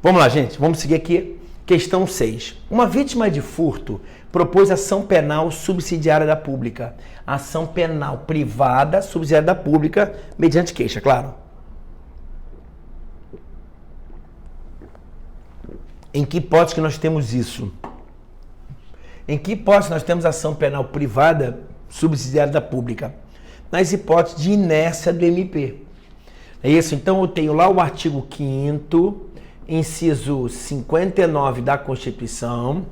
Vamos lá, gente. Vamos seguir aqui. Questão 6. Uma vítima de furto propôs ação penal subsidiária da pública. Ação penal privada subsidiária da pública, mediante queixa, claro. Em que hipótese que nós temos isso? Em que hipótese nós temos ação penal privada subsidiária da pública? Nas hipóteses de inércia do MP. É isso? Então eu tenho lá o artigo 5º, inciso 59 da Constituição.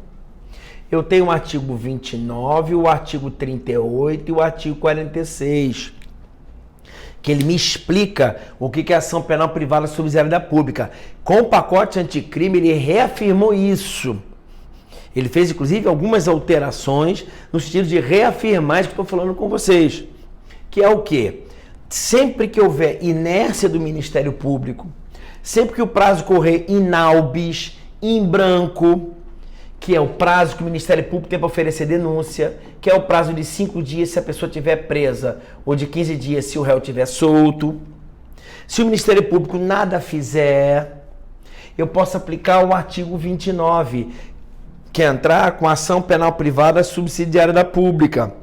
Eu tenho o artigo 29, o artigo 38 e o artigo 46. Que ele me explica o que é ação penal privada subsidiária da pública. Com o pacote anticrime, ele reafirmou isso. Ele fez, inclusive, algumas alterações no sentido de reafirmar isso que eu estou falando com vocês. Que é o quê? Sempre que houver inércia do Ministério Público, sempre que o prazo correr in albis, em branco, que é o prazo que o Ministério Público tem para oferecer denúncia, que é o prazo de 5 dias se a pessoa estiver presa, ou de 15 dias se o réu estiver solto. Se o Ministério Público nada fizer, eu posso aplicar o artigo 29, que é entrar com ação penal privada subsidiária da pública.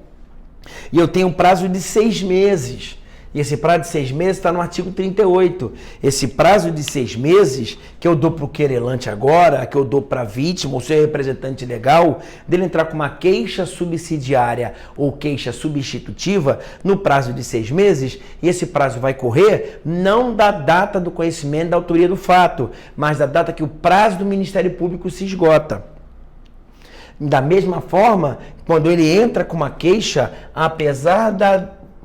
E eu tenho um prazo de 6 meses. E esse prazo de 6 meses está no artigo 38. Esse prazo de 6 meses que eu dou para o querelante agora, que eu dou para a vítima, ou seu representante legal, dele entrar com uma queixa subsidiária ou queixa substitutiva no prazo de 6 meses, e esse prazo vai correr não da data do conhecimento da autoria do fato, mas da data que o prazo do Ministério Público se esgota. Da mesma forma, quando ele entra com uma queixa, apesar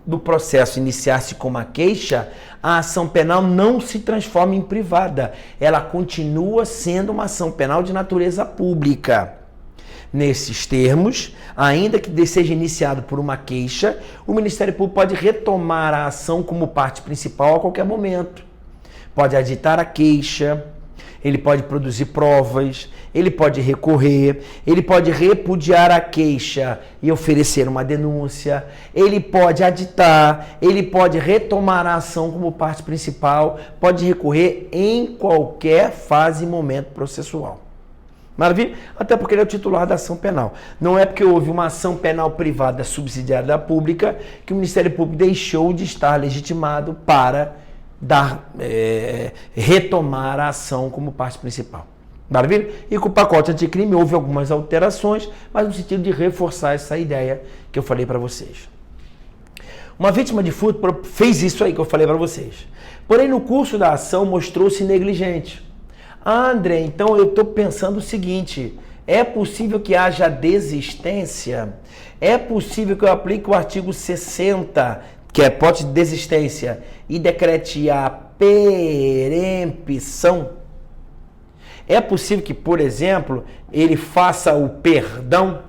do processo iniciar-se com uma queixa, a ação penal não se transforma em privada. Ela continua sendo uma ação penal de natureza pública. Nesses termos, ainda que seja iniciado por uma queixa, o Ministério Público pode retomar a ação como parte principal a qualquer momento. Pode aditar a queixa, ele pode produzir provas, ele pode recorrer, ele pode repudiar a queixa e oferecer uma denúncia, ele pode aditar, ele pode retomar a ação como parte principal, pode recorrer em qualquer fase e momento processual. Maravilha? Até porque ele é o titular da ação penal. Não é porque houve uma ação penal privada subsidiária da pública que o Ministério Público deixou de estar legitimado para retomar a ação como parte principal. Maravilha? E com o pacote anticrime houve algumas alterações, mas no sentido de reforçar essa ideia que eu falei para vocês. Uma vítima de furto fez isso aí que eu falei para vocês. Porém, no curso da ação mostrou-se negligente. Ah, André, então eu estou pensando o seguinte: é possível que haja desistência? É possível que eu aplique o artigo 60, que é hipótese de desistência, e decrete a perempção? É possível que, por exemplo, ele faça o perdão?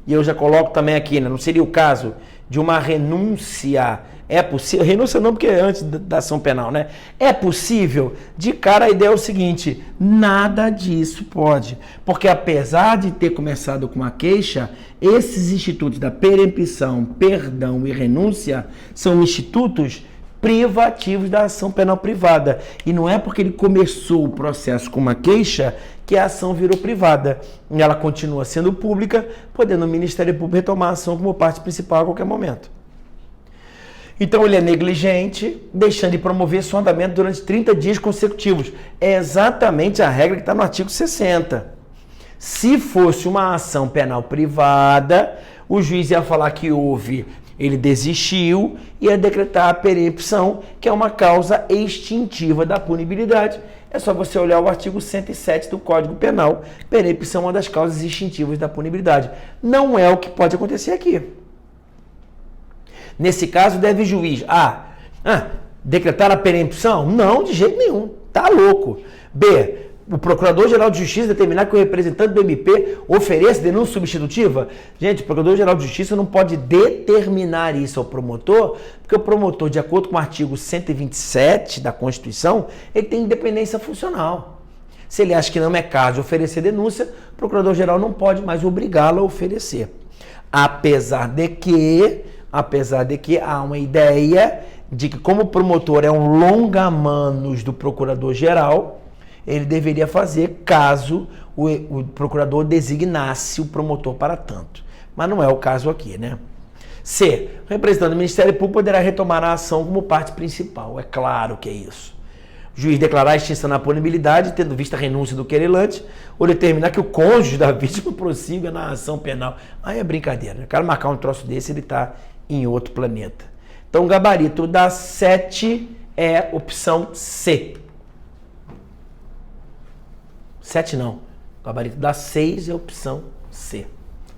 E eu já coloco também aqui, né? Não seria o caso de uma renúncia? É possível? Renúncia não, porque é antes da ação penal, né? É possível? De cara, a ideia é o seguinte: nada disso pode. Porque apesar de ter começado com uma queixa, esses institutos da perempção, perdão e renúncia são institutos privativos da ação penal privada. E não é porque ele começou o processo com uma queixa que a ação virou privada. Ela continua sendo pública, podendo o Ministério Público retomar a ação como parte principal a qualquer momento. Então ele é negligente, deixando de promover seu andamento durante 30 dias consecutivos. É exatamente a regra que está no artigo 60. Se fosse uma ação penal privada, o juiz ia falar que ele desistiu e ia decretar a perempção, que é uma causa extintiva da punibilidade. É só você olhar o artigo 107 do Código Penal. Perempção é uma das causas extintivas da punibilidade. Não é o que pode acontecer aqui. Nesse caso, deve o juiz decretar a perempção? Não, de jeito nenhum. Tá louco. B, o Procurador-Geral de Justiça determinar que o representante do MP ofereça denúncia substitutiva? Gente, o Procurador-Geral de Justiça não pode determinar isso ao promotor, porque o promotor, de acordo com o artigo 127 da Constituição, ele tem independência funcional. Se ele acha que não é caso de oferecer denúncia, o Procurador-Geral não pode mais obrigá-lo a oferecer. Apesar de que há uma ideia de que, como o promotor é um longa-manos do Procurador-Geral, ele deveria fazer caso o procurador designasse o promotor para tanto. Mas não é o caso aqui, né? C. O representante do Ministério Público poderá retomar a ação como parte principal. É claro que é isso. O juiz declarar a extinção da punibilidade, tendo vista a renúncia do querelante, ou determinar que o cônjuge da vítima prossiga na ação penal. Aí é brincadeira. O cara marcar um troço desse, ele está em outro planeta. Então, o gabarito da 7 é opção C. 7 não. O gabarito da 6 é opção C.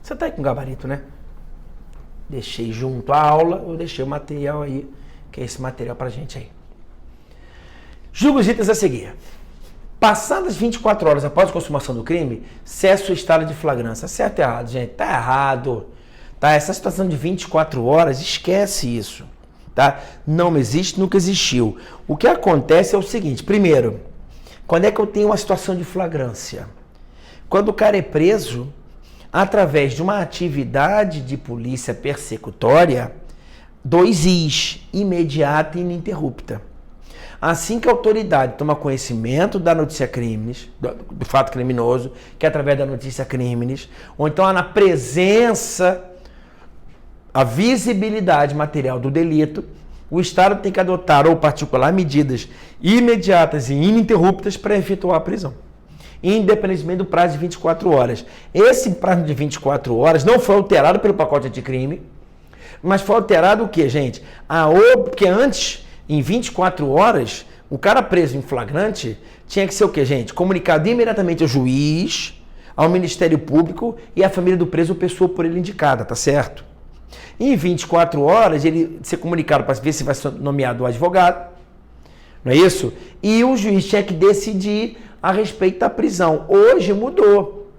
Você está aí com o gabarito, né? Deixei junto à aula, eu deixei o material aí, que é esse material pra gente aí. Julga os itens a seguir. Passadas 24 horas após a consumação do crime, cessa o estado de flagrância. Certo ou errado, gente? Tá errado. Tá? Essa situação de 24 horas, esquece isso. Tá? Não existe, nunca existiu. O que acontece é o seguinte. Primeiro, quando é que eu tenho uma situação de flagrância? Quando o cara é preso através de uma atividade de polícia persecutória, 2 Is, imediata e ininterrupta. Assim que a autoridade toma conhecimento da notícia crimes, do fato criminoso, que é através da notícia crimes, ou então na presença, a visibilidade material do delito, o Estado tem que adotar ou particular medidas imediatas e ininterruptas para efetuar a prisão, independentemente do prazo de 24 horas. Esse prazo de 24 horas não foi alterado pelo pacote anticrime, mas foi alterado o quê, gente? Porque antes, em 24 horas, o cara preso em flagrante tinha que ser o quê, gente? Comunicado imediatamente ao juiz, ao Ministério Público e à família do preso ou pessoa por ele indicada, tá certo? Em 24 horas, ele ser comunicado para ver se vai ser nomeado o advogado, não é isso? E o juiz tinha que decidir a respeito da prisão. Hoje mudou.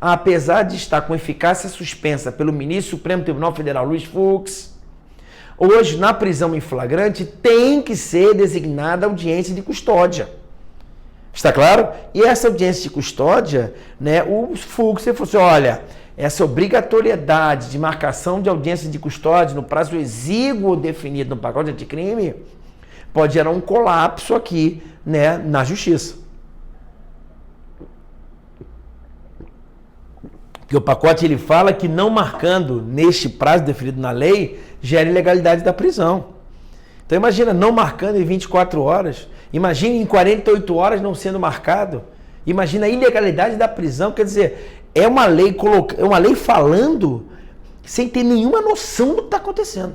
Apesar de estar com eficácia suspensa pelo ministro do Supremo Tribunal Federal, Luiz Fux, hoje, na prisão em flagrante, tem que ser designada audiência de custódia. Está claro? E essa audiência de custódia, né, o Fux falou assim, olha, essa obrigatoriedade de marcação de audiência de custódia no prazo exíguo definido no pacote anticrime pode gerar um colapso aqui, né, na justiça. Porque o pacote ele fala que não marcando neste prazo definido na lei gera ilegalidade da prisão. Então imagina não marcando em 24 horas, imagina em 48 horas não sendo marcado, imagina a ilegalidade da prisão, quer dizer, é uma lei falando sem ter nenhuma noção do que está acontecendo.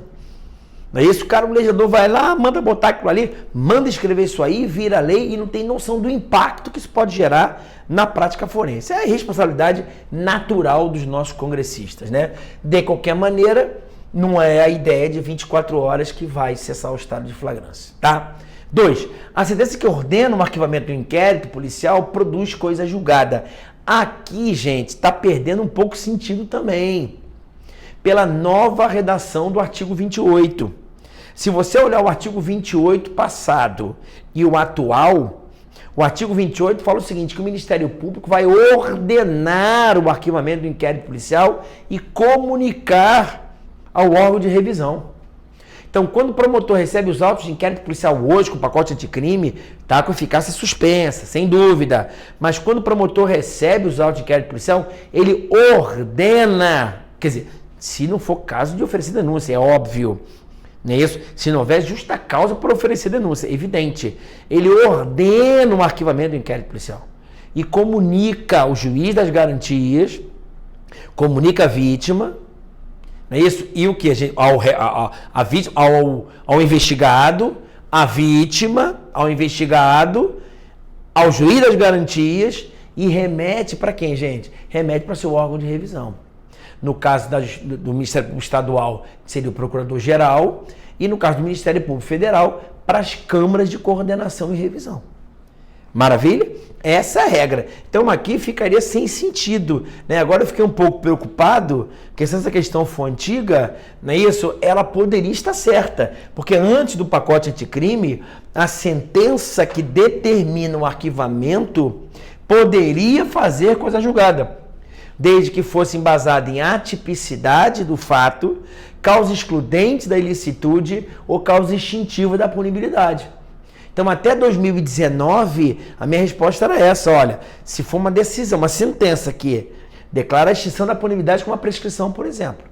Não é isso? O legislador vai lá, manda botar aquilo ali, manda escrever isso aí, vira lei e não tem noção do impacto que isso pode gerar na prática forense. É a responsabilidade natural dos nossos congressistas, né? De qualquer maneira, não é a ideia de 24 horas que vai cessar o estado de flagrância, tá? 2. A sentença que ordena o arquivamento do inquérito policial produz coisa julgada. Aqui, gente, está perdendo um pouco sentido também, pela nova redação do artigo 28. Se você olhar o artigo 28 passado e o atual, o artigo 28 fala o seguinte, que o Ministério Público vai ordenar o arquivamento do inquérito policial e comunicar ao órgão de revisão. Então, quando o promotor recebe os autos de inquérito policial hoje, com o pacote anticrime, está com eficácia suspensa, sem dúvida. Mas quando o promotor recebe os autos de inquérito policial, ele ordena, quer dizer, se não for caso de oferecer denúncia, é óbvio, não é isso? Se não houver justa causa para oferecer denúncia, é evidente. Ele ordena o arquivamento do inquérito policial e comunica ao juiz das garantias, comunica a vítima, não é isso? E o que? Ao investigado, a vítima, ao investigado, ao juiz das garantias e remete para quem, gente? Remete para seu órgão de revisão. No caso do Ministério Público Estadual, que seria o Procurador-Geral, e no caso do Ministério Público Federal, para as câmaras de coordenação e revisão. Maravilha? Essa é a regra. Então aqui ficaria sem sentido, né? Agora eu fiquei um pouco preocupado, porque se essa questão for antiga, não é isso? Ela poderia estar certa, porque antes do pacote anticrime, a sentença que determina o arquivamento poderia fazer coisa julgada, desde que fosse embasada em atipicidade do fato, causa excludente da ilicitude ou causa extintiva da punibilidade. Então, até 2019, a minha resposta era essa, olha, se for uma decisão, uma sentença que declara a extinção da punibilidade com uma prescrição, por exemplo,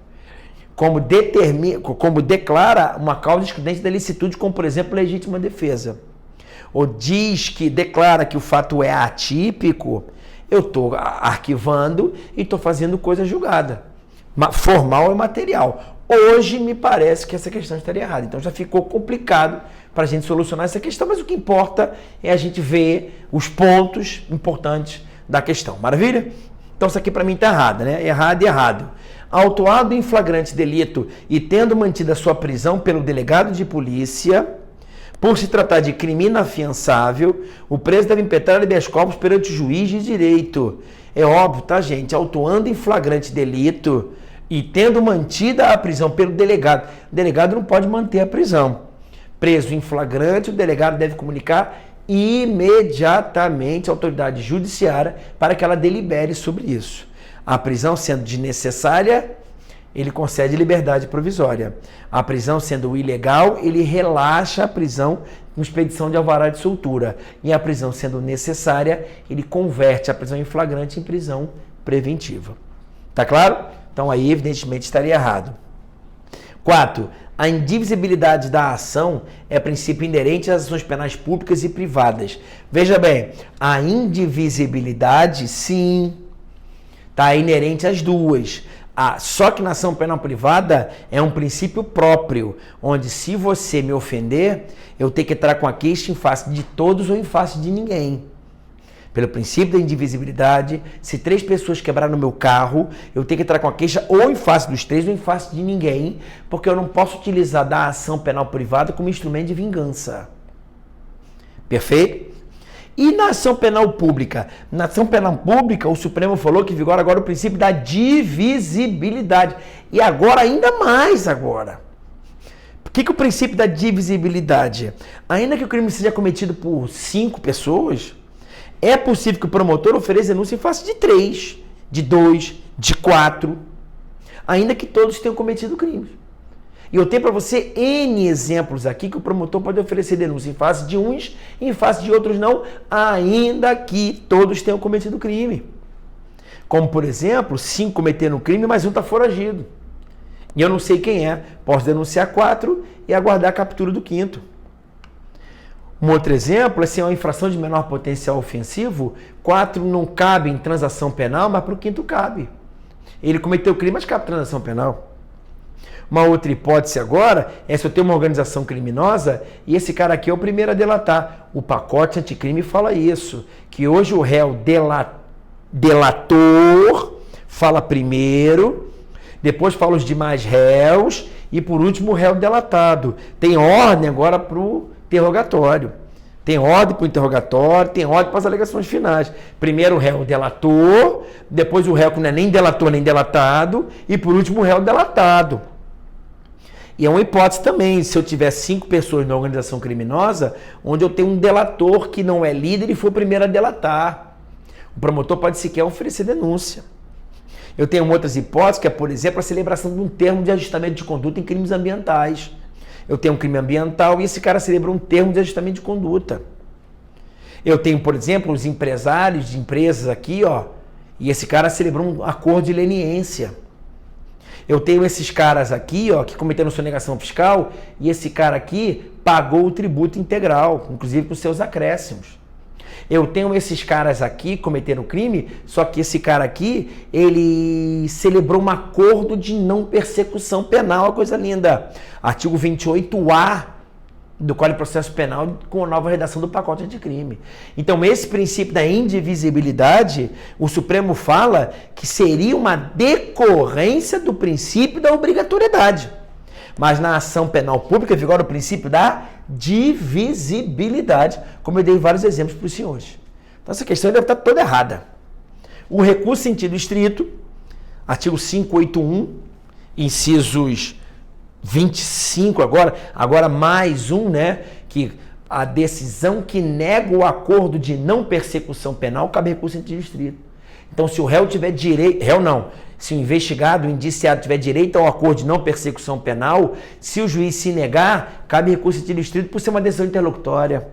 como declara uma causa excludente da ilicitude, como, por exemplo, legítima defesa, ou declara que o fato é atípico, eu estou arquivando e estou fazendo coisa julgada, formal e material. Hoje me parece que essa questão estaria errada, então já ficou complicado para a gente solucionar essa questão, mas o que importa é a gente ver os pontos importantes da questão. Maravilha? Então isso aqui para mim está errado, né? Errado e errado. Autuado em flagrante delito e tendo mantida sua prisão pelo delegado de polícia, por se tratar de crime inafiançável, o preso deve impetrar habeas corpus perante o juiz de direito. É óbvio, tá, gente? Autuando em flagrante delito e tendo mantida a prisão pelo delegado. O delegado não pode manter a prisão. Preso em flagrante, o delegado deve comunicar imediatamente à autoridade judiciária para que ela delibere sobre isso. A prisão sendo desnecessária, ele concede liberdade provisória. A prisão sendo ilegal, ele relaxa a prisão com expedição de alvará de soltura. E a prisão sendo necessária, ele converte a prisão em flagrante em prisão preventiva. Tá claro? Então aí, evidentemente, estaria errado. 4. A indivisibilidade da ação é princípio inerente às ações penais públicas e privadas. Veja bem, a indivisibilidade, sim, está inerente às duas. Só que na ação penal privada é um princípio próprio, onde se você me ofender, eu tenho que entrar com a queixa em face de todos ou em face de ninguém. Pelo princípio da indivisibilidade, se 3 pessoas quebraram o meu carro, eu tenho que entrar com a queixa ou em face dos 3 ou em face de ninguém, porque eu não posso utilizar da ação penal privada como instrumento de vingança. Perfeito? E na ação penal pública? Na ação penal pública, o Supremo falou que vigora agora o princípio da divisibilidade. E agora, ainda mais agora. Por que o princípio da divisibilidade? Ainda que o crime seja cometido por 5 pessoas, é possível que o promotor ofereça denúncia em face de 3, de 2, de 4, ainda que todos tenham cometido crimes. E eu tenho para você N exemplos aqui que o promotor pode oferecer denúncia em face de uns e em face de outros não, ainda que todos tenham cometido crime. Como, por exemplo, 5 cometeram crime, mas um está foragido. E eu não sei quem é. Posso denunciar 4 e aguardar a captura do 5º. Um outro exemplo é se é uma infração de menor potencial ofensivo, 4 não cabe em transação penal, mas para o 5º cabe. Ele cometeu crime, mas cabe transação penal. Uma outra hipótese agora é se eu tenho uma organização criminosa e esse cara aqui é o primeiro a delatar. O pacote anticrime fala isso, que hoje o réu delator fala primeiro, depois fala os demais réus e por último o réu delatado. Tem ordem agora para o interrogatório. Tem ordem para o interrogatório, tem ordem para as alegações finais. Primeiro o réu delator, depois o réu que não é nem delator nem delatado e por último o réu delatado. E é uma hipótese também, se eu tiver 5 pessoas na organização criminosa, onde eu tenho um delator que não é líder e foi o primeiro a delatar. O promotor pode sequer oferecer denúncia. Eu tenho outras hipóteses, que é, por exemplo, a celebração de um termo de ajustamento de conduta em crimes ambientais. Eu tenho um crime ambiental e esse cara celebra um termo de ajustamento de conduta. Eu tenho, por exemplo, os empresários de empresas aqui, e esse cara celebrou um acordo de leniência. Eu tenho esses caras aqui, que cometeram sonegação fiscal, e esse cara aqui pagou o tributo integral, inclusive com seus acréscimos. Eu tenho esses caras aqui que cometeram crime, só que esse cara aqui, ele celebrou um acordo de não persecução penal, uma coisa linda. Artigo 28A do Código de Processo Penal com a nova redação do pacote anticrime. Então, esse princípio da indivisibilidade, o Supremo fala que seria uma decorrência do princípio da obrigatoriedade. Mas na ação penal pública vigora o princípio da divisibilidade, como eu dei vários exemplos para os senhores. Então, essa questão deve estar toda errada. O recurso em sentido estrito, artigo 581, incisos 25 agora mais um, que a decisão que nega o acordo de não persecução penal cabe recurso em sentido estrito. Então, se o réu tiver direito, se o investigado, o indiciado tiver direito ao acordo de não persecução penal, se o juiz se negar, cabe recurso em sentido estrito por ser uma decisão interlocutória.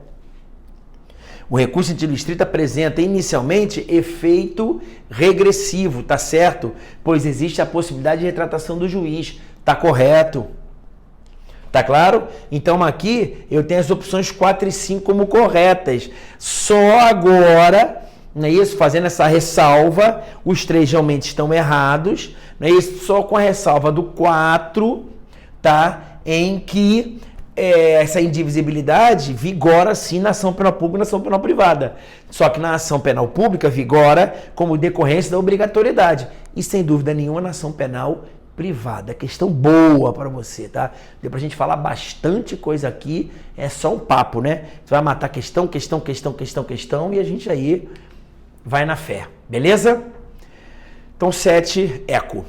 O recurso em sentido estrito apresenta inicialmente efeito regressivo, tá certo? Pois existe a possibilidade de retratação do juiz, tá correto? Tá claro? Então aqui eu tenho as opções 4 e 5 como corretas. Só agora, não é isso? Fazendo essa ressalva, os 3 realmente estão errados, não é isso? Só com a ressalva do 4, tá? Em que essa indivisibilidade vigora sim na ação penal pública e na ação penal privada. Só que na ação penal pública vigora como decorrência da obrigatoriedade. E sem dúvida nenhuma na ação penal privada. Questão boa para você, tá? Deu pra gente falar bastante coisa aqui, é só um papo, né? Você vai matar questão e a gente aí vai na fé, beleza? Então 7, eco.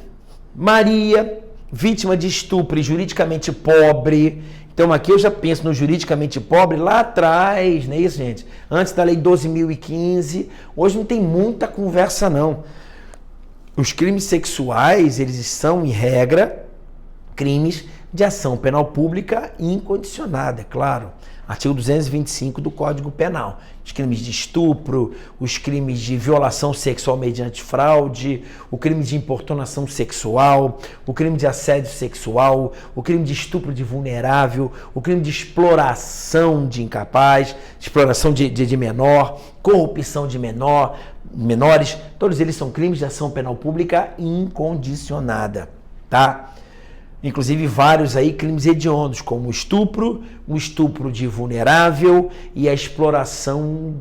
Maria, vítima de estupro e juridicamente pobre. Então aqui eu já penso no juridicamente pobre lá atrás, não é isso, gente? Antes da lei 12.015, hoje não tem muita conversa não. Os crimes sexuais, eles são, em regra, crimes de ação penal pública incondicionada, é claro. Artigo 225 do Código Penal. Os crimes de estupro, os crimes de violação sexual mediante fraude, o crime de importunação sexual, o crime de assédio sexual, o crime de estupro de vulnerável, o crime de exploração de incapaz, exploração de menor, corrupção de menores, todos eles são crimes de ação penal pública incondicionada, tá? Inclusive vários aí crimes hediondos, como o estupro de vulnerável e a exploração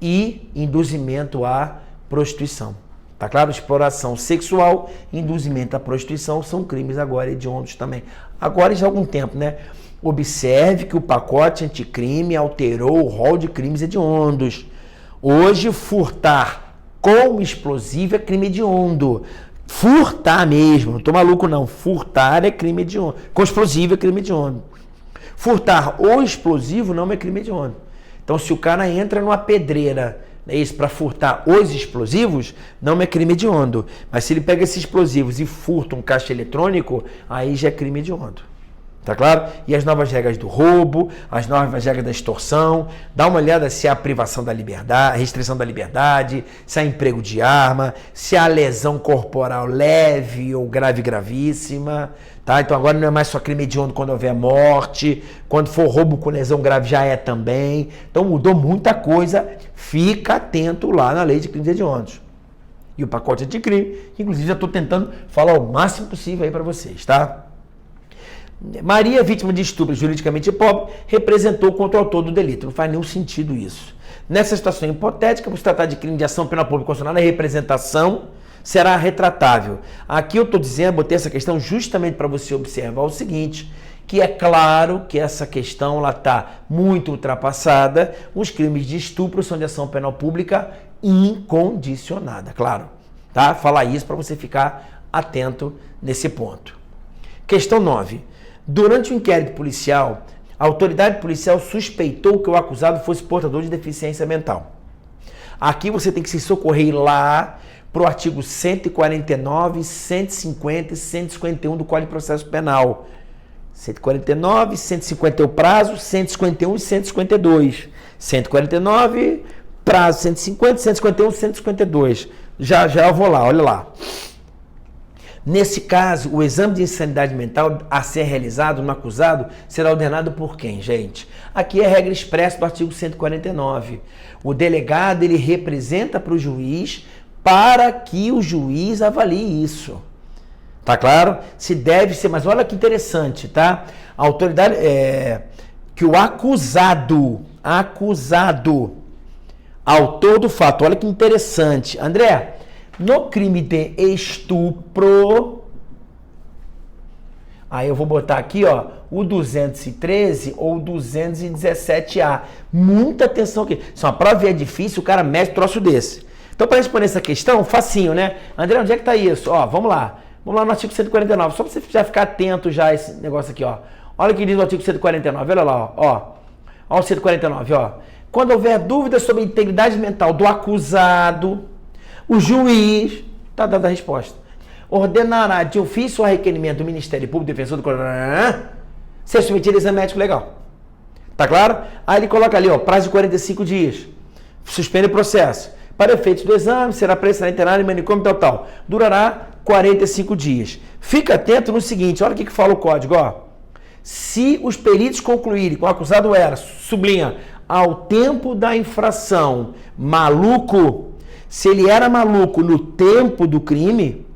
e induzimento à prostituição. Tá claro? Exploração sexual e induzimento à prostituição são crimes agora hediondos também. Agora já há algum tempo, né? Observe que o pacote anticrime alterou o rol de crimes hediondos. Hoje, furtar com explosivo é crime hediondo. Furtar mesmo, não tô maluco não, furtar é crime hediondo, com explosivo é crime hediondo. Furtar o explosivo não é crime hediondo. Então se o cara entra numa pedreira, é isso, para furtar os explosivos, não é crime hediondo. Mas se ele pega esses explosivos e furta um caixa eletrônico, aí já é crime hediondo. Tá claro? E as novas regras do roubo, as novas regras da extorsão, dá uma olhada se há privação da liberdade, restrição da liberdade, se há emprego de arma, se há lesão corporal leve ou grave, gravíssima, tá? Então agora não é mais só crime hediondo quando houver morte, quando for roubo com lesão grave já é também. Então mudou muita coisa, fica atento lá na lei de crimes hediondos. E o pacote anticrime, inclusive já estou tentando falar o máximo possível aí para vocês, tá? Maria, vítima de estupro juridicamente pobre, representou contra o autor do delito. Não faz nenhum sentido isso. Nessa situação hipotética, por se tratar de crime de ação penal pública constitucional, a representação será retratável. Aqui eu estou dizendo, botei essa questão justamente para você observar o seguinte, que é claro que essa questão está muito ultrapassada. Os crimes de estupro são de ação penal pública incondicionada, claro. Tá? Falar isso para você ficar atento nesse ponto. Questão 9. Durante o inquérito policial, a autoridade policial suspeitou que o acusado fosse portador de deficiência mental. Aqui você tem que se socorrer lá para o artigo 149, 150 e 151 do Código de Processo Penal. 149, 150 é o prazo, 151 e 152. 149, prazo 150, 151 e 152. Já eu vou lá, olha lá. Nesse caso, o exame de insanidade mental a ser realizado no acusado será ordenado por quem, gente? Aqui é a regra expressa do artigo 149. O delegado, ele representa para o juiz para que o juiz avalie isso. Tá claro? Se deve ser, mas olha que interessante, tá? A autoridade, que o acusado, autor do fato, olha que interessante. André, no crime de estupro, aí eu vou botar aqui, ó, o 213 ou 217A. Muita atenção aqui. Se uma prova é difícil, o cara mexe um troço desse. Então, para responder essa questão, facinho, né? André, onde é que tá isso? Ó, vamos lá. Vamos lá no artigo 149, só para você já ficar atento já a esse negócio aqui, ó. Olha o que diz o artigo 149, olha lá, ó. Olha o 149, ó. Quando houver dúvida sobre a integridade mental do acusado, o juiz, tá dando a resposta, ordenará de ofício a requerimento do Ministério Público, defensor do ser submetido a exame médico legal. Tá claro? Aí ele coloca ali, ó, prazo de 45 dias. Suspende o processo. Para efeitos do exame, será preso na internado em manicômio tal. Durará 45 dias. Fica atento no seguinte, olha o que fala o código, ó. Se os peritos concluírem que o acusado era, sublinha, ao tempo da infração, maluco, se ele era maluco no tempo do crime,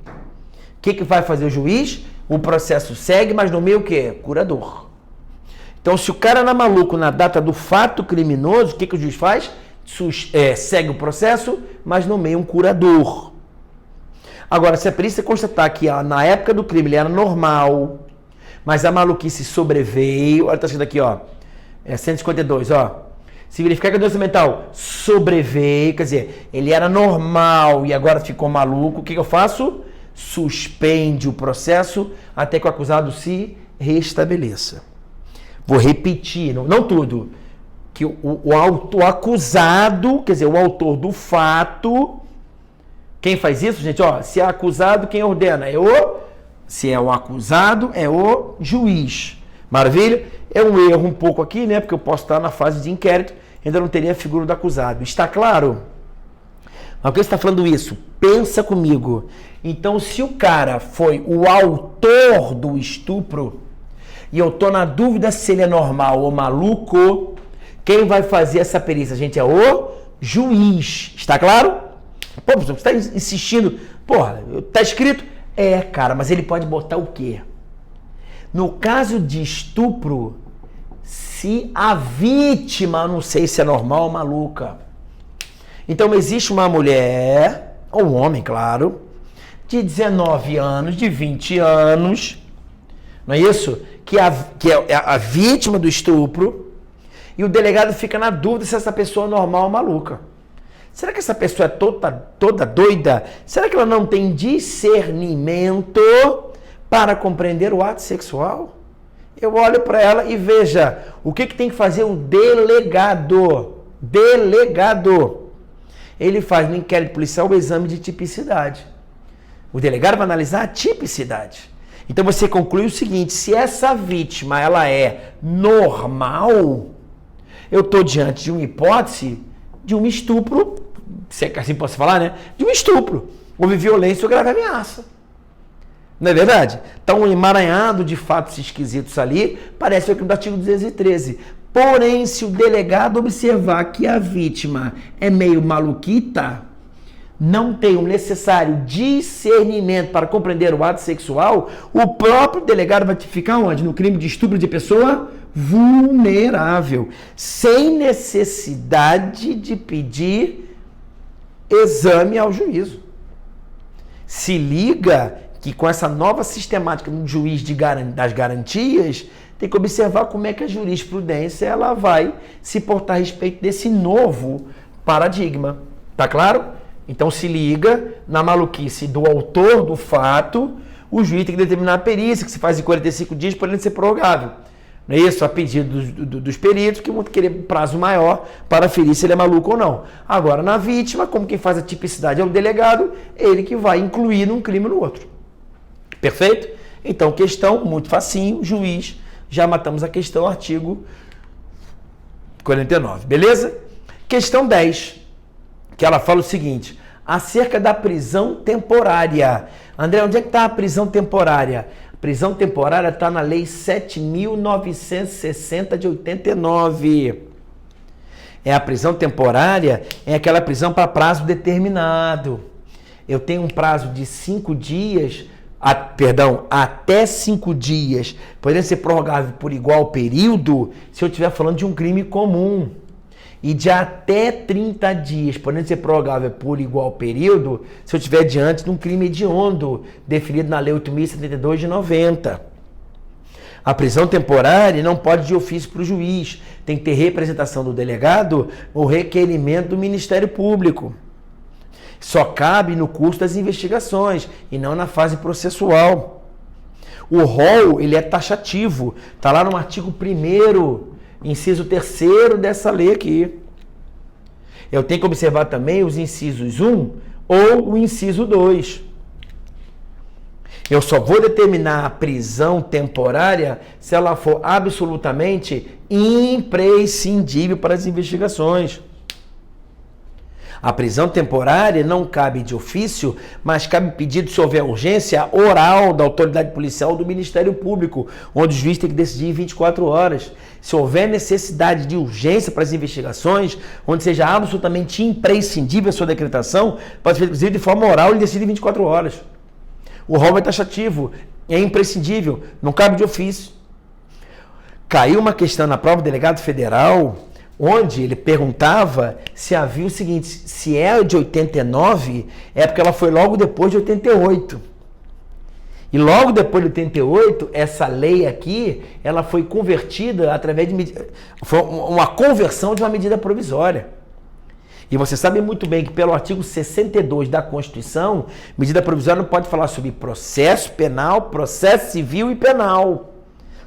o que vai fazer o juiz? O processo segue, mas nomeia o quê? Curador. Então, se o cara era maluco na data do fato criminoso, o que o juiz faz? Segue o processo, mas nomeia um curador. Agora, se a perícia constatar que na época do crime ele era normal, mas a maluquice sobreveio, olha, tá escrito aqui, ó, 152, ó. Se verificar que a doença mental sobreveio, quer dizer, ele era normal e agora ficou maluco, o que eu faço? Suspende o processo até que o acusado se restabeleça. Vou repetir, não tudo, que o acusado, quer dizer, o autor do fato, quem faz isso, gente, ó, se é acusado, quem ordena? Se é o acusado, é o juiz. Maravilha? É um erro um pouco aqui, né? Porque eu posso estar na fase de inquérito, ainda não teria a figura do acusado. Está claro? Mas por que você está falando isso? Pensa comigo. Então, se o cara foi o autor do estupro, e eu estou na dúvida se ele é normal ou maluco, quem vai fazer essa perícia, gente, é o juiz. Está claro? Pô, professor, você está insistindo. Porra, está escrito? É, cara, mas ele pode botar o quê? No caso de estupro, se a vítima, não sei se é normal ou maluca. Então, existe uma mulher, ou um homem, claro, de 19 anos, de 20 anos, não é isso? Que é a vítima do estupro, e o delegado fica na dúvida se essa pessoa é normal ou maluca. Será que essa pessoa é toda doida? Será que ela não tem discernimento para compreender o ato sexual? Eu olho para ela e veja, o que tem que fazer o delegado? Delegado. Ele faz no inquérito policial o exame de tipicidade. O delegado vai analisar a tipicidade. Então você conclui o seguinte, se essa vítima ela é normal, eu estou diante de uma hipótese de um estupro, se é que assim posso falar, né? De um estupro. Houve violência ou grave ameaça. Não é verdade? Está um emaranhado de fatos esquisitos ali, parece o do artigo 213. Porém, se o delegado observar que a vítima é meio maluquita, não tem o necessário discernimento para compreender o ato sexual, o próprio delegado vai ficar onde? No crime de estupro de pessoa vulnerável, sem necessidade de pedir exame ao juízo. Se liga que com essa nova sistemática do juiz das garantias, tem que observar como é que a jurisprudência ela vai se portar a respeito desse novo paradigma. Tá claro? Então se liga na maluquice do autor do fato, o juiz tem que determinar a perícia, que se faz em 45 dias, podendo ser prorrogável. Não é isso? A pedido dos peritos, que vão querer prazo maior para aferir se ele é maluco ou não. Agora, na vítima, como quem faz a tipicidade é o delegado, ele que vai incluir num crime no outro. Perfeito? Então, questão muito facinho, juiz, já matamos a questão, artigo 49. Beleza? Questão 10, que ela fala o seguinte, acerca da prisão temporária. André, onde é que está a prisão temporária? A prisão temporária está na Lei 7.960 de 89. A prisão temporária, é aquela prisão para prazo determinado. Eu tenho um prazo de 5 dias, até 5 dias, podendo ser prorrogável por igual período, se eu estiver falando de um crime comum. E de até 30 dias, podendo ser prorrogável por igual período, se eu estiver diante de um crime hediondo, definido na Lei 8.072 de 90. A prisão temporária não pode de ofício para o juiz, tem que ter representação do delegado ou requerimento do Ministério Público. Só cabe no curso das investigações e não na fase processual. O rol, ele é taxativo, está lá no artigo 1º, inciso 3º dessa lei aqui. Eu tenho que observar também os incisos 1 ou o inciso 2. Eu só vou determinar a prisão temporária se ela for absolutamente imprescindível para as investigações. A prisão temporária não cabe de ofício, mas cabe pedido, se houver urgência, oral da autoridade policial ou do Ministério Público, onde o juiz tem que decidir em 24 horas. Se houver necessidade de urgência para as investigações, onde seja absolutamente imprescindível a sua decretação, pode ser inclusive de forma oral e decide em 24 horas. O rol é taxativo, é imprescindível, não cabe de ofício. Caiu uma questão na prova do delegado federal, onde ele perguntava se havia o seguinte, se é de 89, é porque ela foi logo depois de 88. E logo depois de 88, essa lei aqui, ela foi convertida através de... Foi uma conversão de uma medida provisória. E você sabe muito bem que pelo artigo 62 da Constituição, medida provisória não pode falar sobre processo penal, processo civil e penal.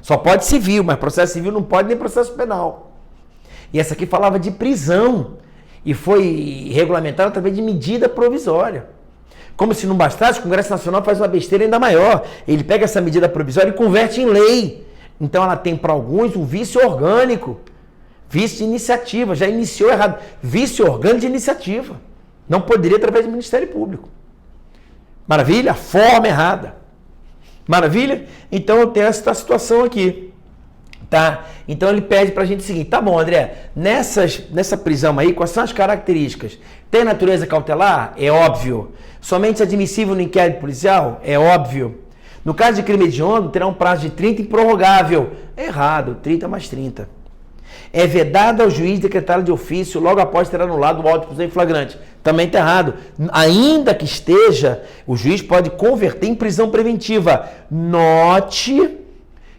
Só pode civil, mas processo civil não pode nem processo penal. E essa aqui falava de prisão e foi regulamentada através de medida provisória. Como se não bastasse, o Congresso Nacional faz uma besteira ainda maior. Ele pega essa medida provisória e converte em lei. Então ela tem para alguns um vício orgânico, vício de iniciativa, já iniciou errado. Vício orgânico de iniciativa. Não poderia através do Ministério Público. Maravilha? Forma errada. Maravilha? Então eu tenho essa situação aqui. Tá? Então ele pede pra gente o seguinte, tá bom, André, nessa prisão aí, quais são as características? Tem natureza cautelar? É óbvio. Somente admissível no inquérito policial? É óbvio. No caso de crime hediondo, terá um prazo de 30 improrrogável. É errado, 30 mais 30. É vedado ao juiz decretá-lo de ofício logo após ter anulado o auto de prisão em flagrante. Também está errado. Ainda que esteja, o juiz pode converter em prisão preventiva. Note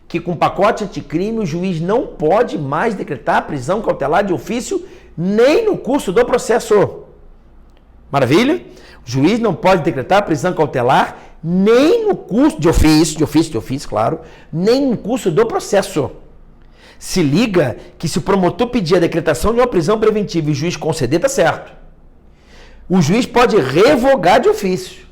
que com pacote anticrime o juiz não pode mais decretar prisão cautelar de ofício nem no curso do processo. Maravilha? O juiz não pode decretar prisão cautelar nem no curso de ofício, claro, nem no curso do processo. Se liga que se o promotor pedir a decretação de uma prisão preventiva e o juiz conceder, tá certo. O juiz pode revogar de ofício.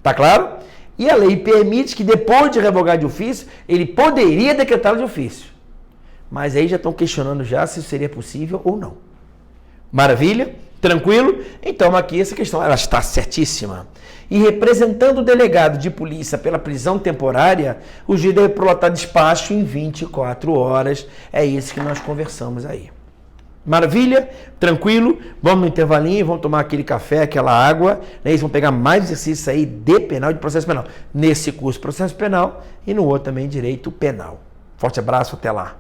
Tá claro? E a lei permite que depois de revogar de ofício, ele poderia decretar de ofício. Mas aí já estão questionando já se isso seria possível ou não. Maravilha? Tranquilo? Então aqui essa questão ela está certíssima. E representando o delegado de polícia pela prisão temporária, o juiz deve prolatar despacho em 24 horas. É isso que nós conversamos aí. Maravilha? Tranquilo? Vamos no intervalinho, vamos tomar aquele café, aquela água, né? Eles vão pegar mais exercícios aí de penal e de processo penal. Nesse curso, processo penal e no outro também direito penal. Forte abraço, até lá.